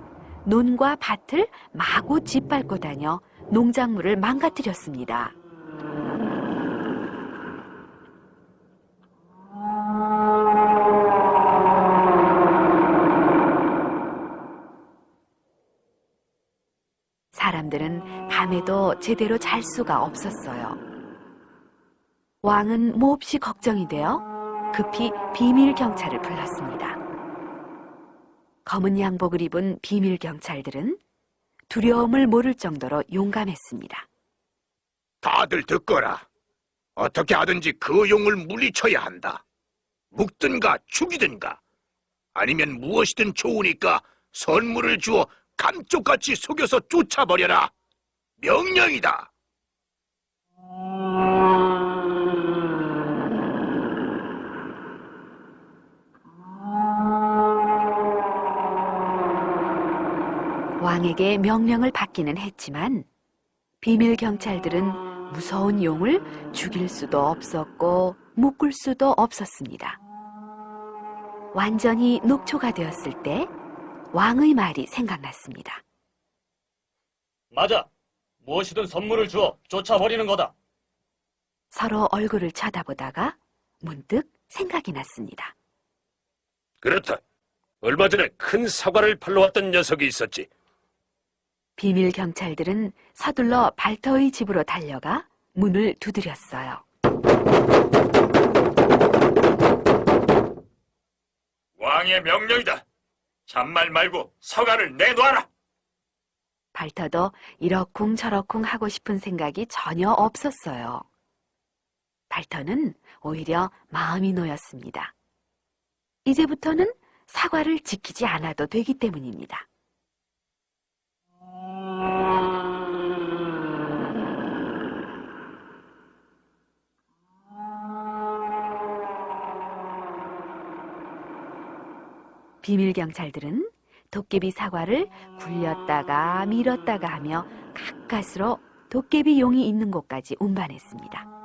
논과 밭을 마구 짓밟고 다녀 농작물을 망가뜨렸습니다. 사람들은 밤에도 제대로 잘 수가 없었어요. 왕은 몹시 걱정이 되어 급히 비밀 경찰을 불렀습니다. 검은 양복을 입은 비밀 경찰들은 두려움을 모를 정도로 용감했습니다. 다들 듣거라. 어떻게 하든지 그 용을 물리쳐야 한다. 묶든가 죽이든가 아니면 무엇이든 좋으니까 선물을 주어 감쪽같이 속여서 쫓아버려라. 명령이다. 왕에게 명령을 받기는 했지만 비밀 경찰들은 무서운 용을 죽일 수도 없었고 묶을 수도 없었습니다. 완전히 녹초가 되었을 때 왕의 말이 생각났습니다. 맞아. 무엇이든 선물을 주어 쫓아버리는 거다. 서로 얼굴을 쳐다보다가 문득 생각이 났습니다. 그렇다. 얼마 전에 큰 사과를 팔러 왔던 녀석이 있었지. 비밀 경찰들은 서둘러 발터의 집으로 달려가 문을 두드렸어요. 왕의 명령이다. 잔말 말고 사과를 내놔라. 발터도 이러쿵저러쿵 하고 싶은 생각이 전혀 없었어요. 발터는 오히려 마음이 놓였습니다. 이제부터는 사과를 지키지 않아도 되기 때문입니다. 비밀 경찰들은 도깨비 사과를 굴렸다가 밀었다가 하며 가까스로 도깨비 용이 있는 곳까지 운반했습니다.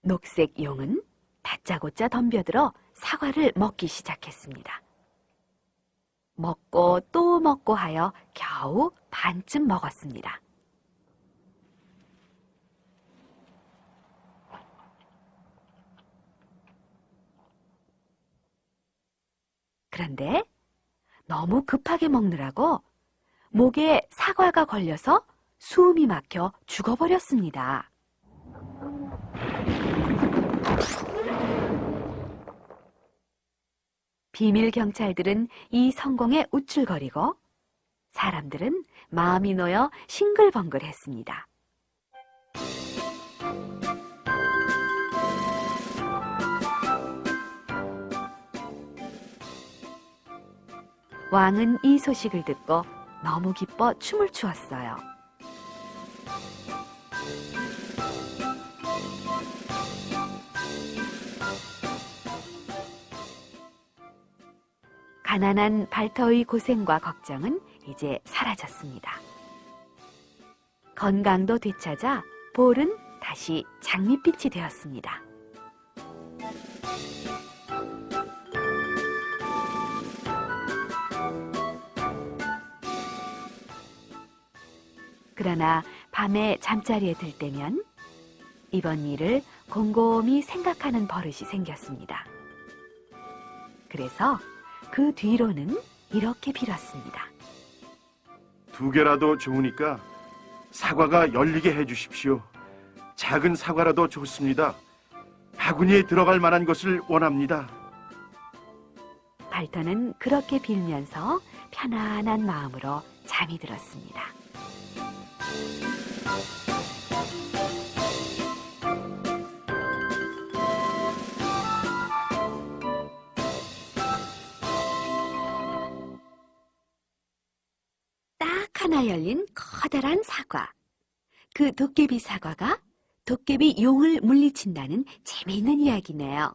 녹색 용은 다짜고짜 덤벼들어 사과를 먹기 시작했습니다. 먹고 또 먹고 하여 겨우 반쯤 먹었습니다. 그런데 너무 급하게 먹느라고 목에 사과가 걸려서 숨이 막혀 죽어버렸습니다. 비밀 경찰들은 이 성공에 우쭐거리고 사람들은 마음이 놓여 싱글벙글했습니다. 왕은 이 소식을 듣고 너무 기뻐 춤을 추었어요. 가난한 발터의 고생과 걱정은 이제 사라졌습니다. 건강도 되찾아 볼은 다시 장밋빛이 되었습니다. 그러나 밤에 잠자리에 들 때면 이번 일을 곰곰이 생각하는 버릇이 생겼습니다. 그래서 그 뒤로는 이렇게 빌었습니다. 2개라도 좋으니까 사과가 열리게 해주십시오. 작은 사과라도 좋습니다. 바구니에 들어갈 만한 것을 원합니다. 발터는 그렇게 빌면서 편안한 마음으로 잠이 들었습니다. 하나 열린 커다란 사과. 그 도깨비 사과가 도깨비 용을 물리친다는 재미있는 이야기네요.